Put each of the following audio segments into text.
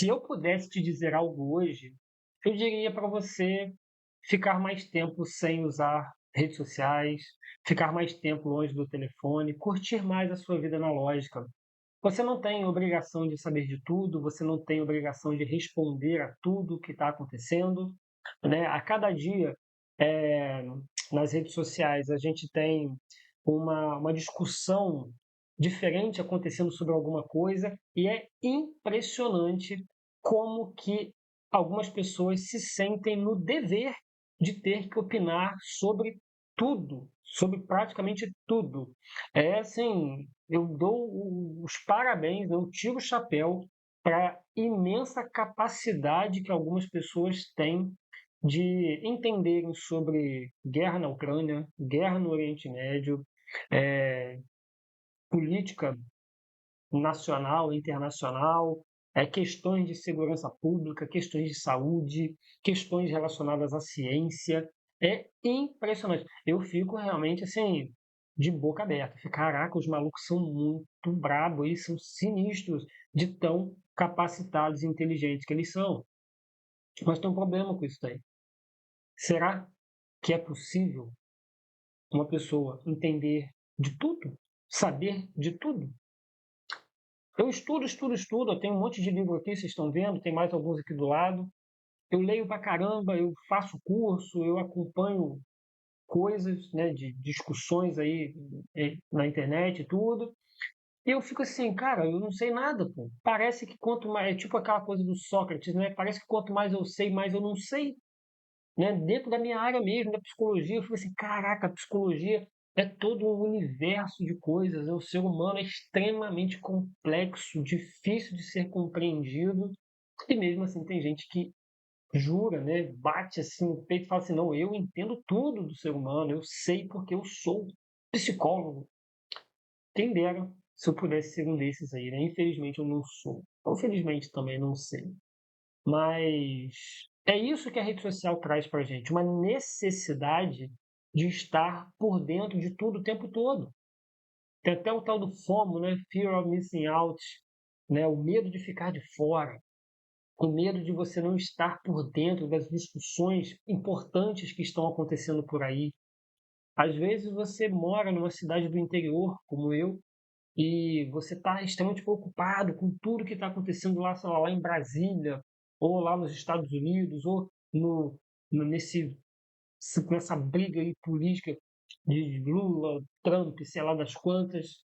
Se eu pudesse te dizer algo hoje, eu diria para você ficar mais tempo sem usar redes sociais, ficar mais tempo longe do telefone, curtir mais a sua vida analógica. Você não tem obrigação de saber de tudo, você não tem obrigação de responder a tudo o que está acontecendo, né? A cada dia, eh, nas redes sociais, a gente tem uma discussão diferente acontecendo sobre alguma coisa e é impressionante como que algumas pessoas se sentem no dever de ter que opinar sobre tudo, sobre praticamente tudo. É assim, eu dou os parabéns, eu tiro o chapéu para a imensa capacidade que algumas pessoas têm de entenderem sobre guerra na Ucrânia, guerra no Oriente Médio, eh, política nacional, internacional, questões de segurança pública, questões de saúde, questões relacionadas à ciência. É impressionante. Eu fico realmente assim, de boca aberta. Caraca, os malucos são muito brabos, eles são sinistros de tão capacitados e inteligentes que eles são. Mas tem um problema com isso daí. Será que é possível uma pessoa entender de tudo? Saber de tudo? Eu estudo, estudo, estudo. Eu tenho um monte de livro aqui, vocês estão vendo, tem mais alguns aqui do lado. Eu leio pra caramba, eu faço curso, eu acompanho coisas, né, de discussões aí na internet e tudo. E eu fico assim, cara, eu não sei nada, pô. Parece que quanto mais, é tipo aquela coisa do Sócrates, né? Parece que quanto mais eu sei, mais eu não sei, né? Dentro da minha área mesmo, da psicologia, eu fico assim, caraca, a psicologia é todo um universo de coisas, né? O ser humano é extremamente complexo, difícil de ser compreendido, e mesmo assim tem gente que jura, né? Bate assim no peito e fala assim, não, eu entendo tudo do ser humano, eu sei porque eu sou psicólogo. Quem dera se eu pudesse ser um desses aí, né? Infelizmente eu não sou. Ou felizmente também não sei. Mas é isso que a rede social traz para a gente, uma necessidade de estar por dentro de tudo o tempo todo. Tem até o tal do FOMO, né? Fear of Missing Out, né? O medo de ficar de fora, o medo de você não estar por dentro das discussões importantes que estão acontecendo por aí. Às vezes você mora numa cidade do interior, como eu, e você está extremamente preocupado com tudo que está acontecendo lá, sei lá em Brasília, ou lá nos Estados Unidos, ou no, nesse, nessa briga aí política de Lula, Trump, sei lá das quantas,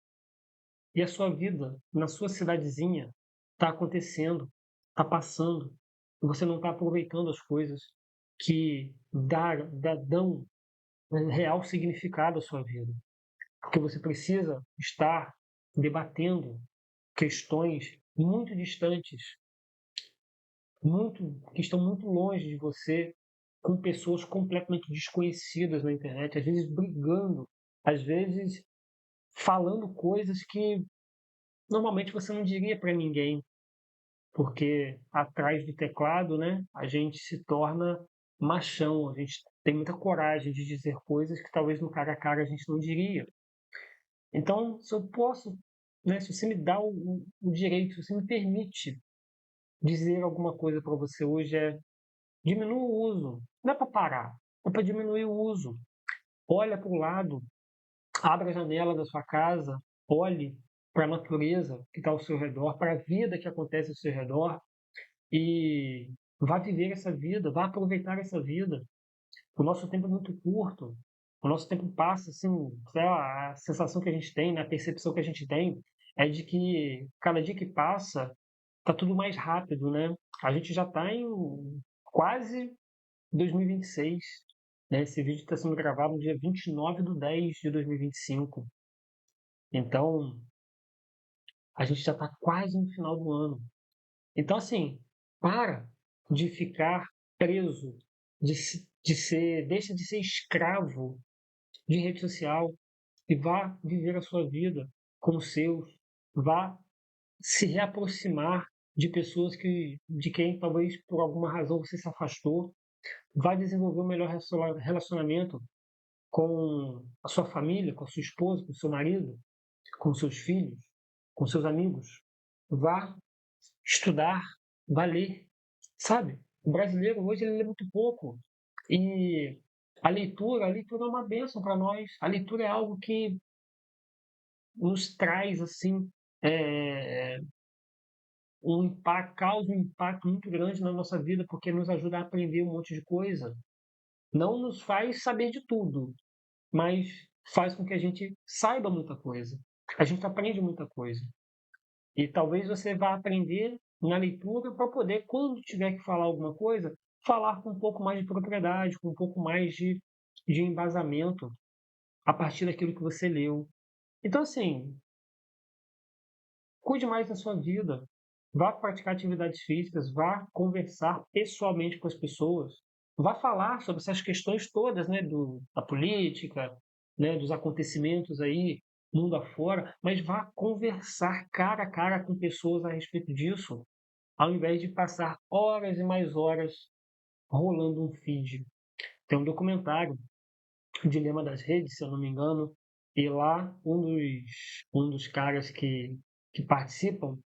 e a sua vida na sua cidadezinha está acontecendo, está passando, e você não está aproveitando as coisas que dão real significado à sua vida. Porque você precisa estar debatendo questões muito distantes, que estão muito longe de você, com pessoas completamente desconhecidas na internet, às vezes brigando, às vezes falando coisas que normalmente você não diria para ninguém, porque atrás do teclado, né, a gente se torna machão, a gente tem muita coragem de dizer coisas que talvez no cara a cara a gente não diria. Então, se eu posso, né, se você me dá o direito, se você me permite dizer alguma coisa para você hoje é diminua o uso. Não é para parar, é para diminuir o uso. Olha para o lado, abra a janela da sua casa, olhe para a natureza que está ao seu redor, para a vida que acontece ao seu redor e vá viver essa vida, vá aproveitar essa vida. O nosso tempo é muito curto, o nosso tempo passa assim, sei lá, a sensação que a gente tem, né, a percepção que a gente tem é de que cada dia que passa tá tudo mais rápido, né? A gente já está em quase 2026, né? Esse vídeo está sendo gravado no dia 29/10/2025. Então, a gente já está quase no final do ano. Então, assim, para de ficar preso, deixa de ser escravo de rede social e vá viver a sua vida com os seus, vá se reaproximar de pessoas de quem talvez por alguma razão você se afastou, vá desenvolver um melhor relacionamento com a sua família, com a sua esposa, com o seu marido, com seus filhos, com seus amigos. Vá estudar, vai ler, sabe? O brasileiro hoje ele lê muito pouco. E a leitura é uma bênção para nós. A leitura é algo que nos traz assim é, causa um impacto muito grande na nossa vida, porque nos ajuda a aprender um monte de coisa. Não nos faz saber de tudo, mas faz com que a gente saiba muita coisa. A gente aprende muita coisa. E talvez você vá aprender na leitura para poder, quando tiver que falar alguma coisa, falar com um pouco mais de propriedade, com um pouco mais de embasamento a partir daquilo que você leu. Então, assim, cuide mais da sua vida. Vá praticar atividades físicas, vá conversar pessoalmente com as pessoas, vá falar sobre essas questões todas, né, da política, né, dos acontecimentos aí, mundo afora, mas vá conversar cara a cara com pessoas a respeito disso, ao invés de passar horas e mais horas rolando um feed. Tem um documentário, O Dilema das Redes, se eu não me engano, e lá um dos caras que participam,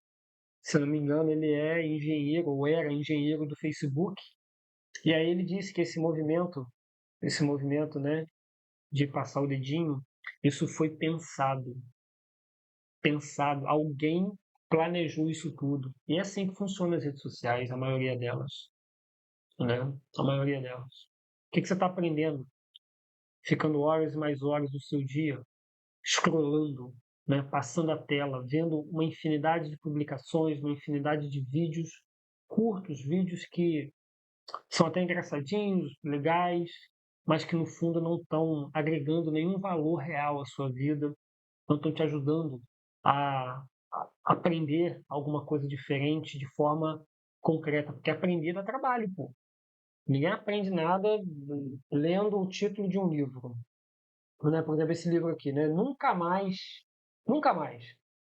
se eu não me engano, ele é engenheiro ou era engenheiro do Facebook. E aí ele disse que esse movimento, né, de passar o dedinho, isso foi pensado. Alguém planejou isso tudo. E é assim que funcionam as redes sociais, a maioria delas, né? A maioria delas. O que você está aprendendo? Ficando horas e mais horas do seu dia scrollando, né, passando a tela, vendo uma infinidade de publicações, uma infinidade de vídeos curtos, vídeos que são até engraçadinhos, legais, mas que no fundo não estão agregando nenhum valor real à sua vida, não estão te ajudando a aprender alguma coisa diferente de forma concreta, porque aprender dá trabalho, pô. Ninguém aprende nada lendo o título de um livro, né? Por exemplo, esse livro aqui, né? Nunca mais.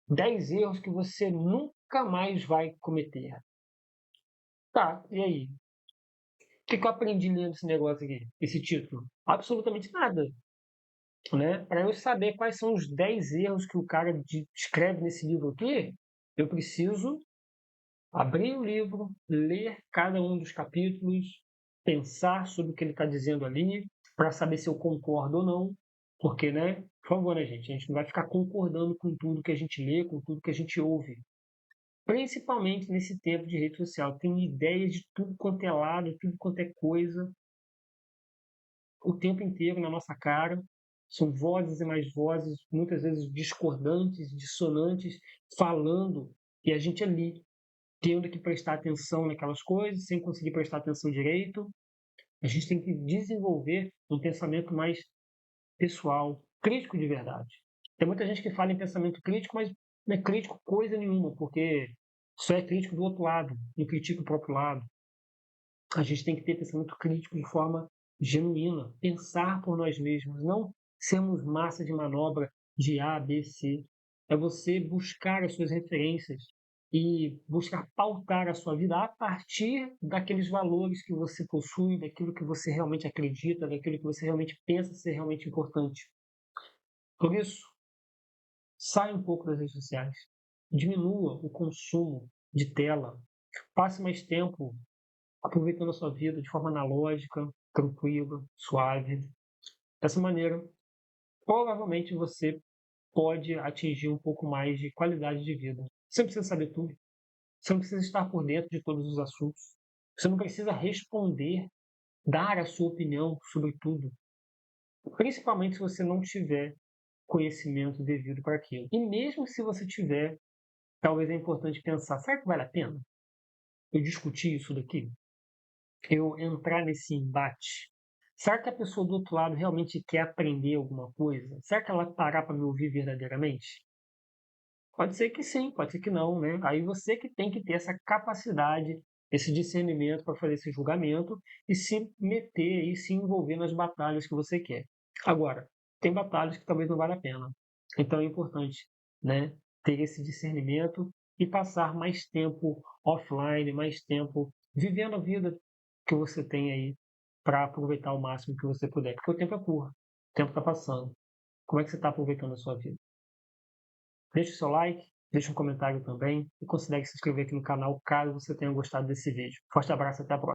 10 erros que você nunca mais vai cometer. Tá, e aí? O que eu aprendi lendo esse negócio aqui, esse título? Absolutamente nada, né? Para eu saber quais são os 10 erros que o cara escreve nesse livro aqui, eu preciso abrir o livro, ler cada um dos capítulos, pensar sobre o que ele está dizendo ali, para saber se eu concordo ou não. Porque, né? Por favor, né, gente? A gente não vai ficar concordando com tudo que a gente lê, com tudo que a gente ouve. Principalmente nesse tempo de rede social. Tem ideias de tudo quanto é lado, tudo quanto é coisa, o tempo inteiro na nossa cara. São vozes e mais vozes, muitas vezes discordantes, dissonantes, falando, e a gente ali tendo que prestar atenção naquelas coisas, sem conseguir prestar atenção direito. A gente tem que desenvolver um pensamento mais pessoal, crítico de verdade. Tem muita gente que fala em pensamento crítico, mas não é crítico coisa nenhuma, porque só é crítico do outro lado, não critica o próprio lado. A gente tem que ter pensamento crítico de forma genuína, pensar por nós mesmos, não sermos massa de manobra de A, B, C. É você buscar as suas referências e buscar pautar a sua vida a partir daqueles valores que você possui, daquilo que você realmente acredita, daquilo que você realmente pensa ser realmente importante. Por isso, saia um pouco das redes sociais, diminua o consumo de tela, passe mais tempo aproveitando a sua vida de forma analógica, tranquila, suave. Dessa maneira, provavelmente você pode atingir um pouco mais de qualidade de vida. Você não precisa saber tudo, você não precisa estar por dentro de todos os assuntos, você não precisa responder, dar a sua opinião sobre tudo, principalmente se você não tiver conhecimento devido para aquilo. E mesmo se você tiver, talvez é importante pensar: será que vale a pena eu discutir isso daqui? Eu entrar nesse embate? Será que a pessoa do outro lado realmente quer aprender alguma coisa? Será que ela vai parar para me ouvir verdadeiramente? Pode ser que sim, pode ser que não, né? Aí você que tem que ter essa capacidade, esse discernimento para fazer esse julgamento e se meter e se envolver nas batalhas que você quer. Agora, tem batalhas que talvez não valha a pena. Então é importante, né, ter esse discernimento e passar mais tempo offline, mais tempo vivendo a vida que você tem aí para aproveitar o máximo que você puder, porque o tempo é curto, o tempo está passando. Como é que você está aproveitando a sua vida? Deixe o seu like, deixa um comentário também e considere se inscrever aqui no canal caso você tenha gostado desse vídeo. Forte abraço, até a próxima.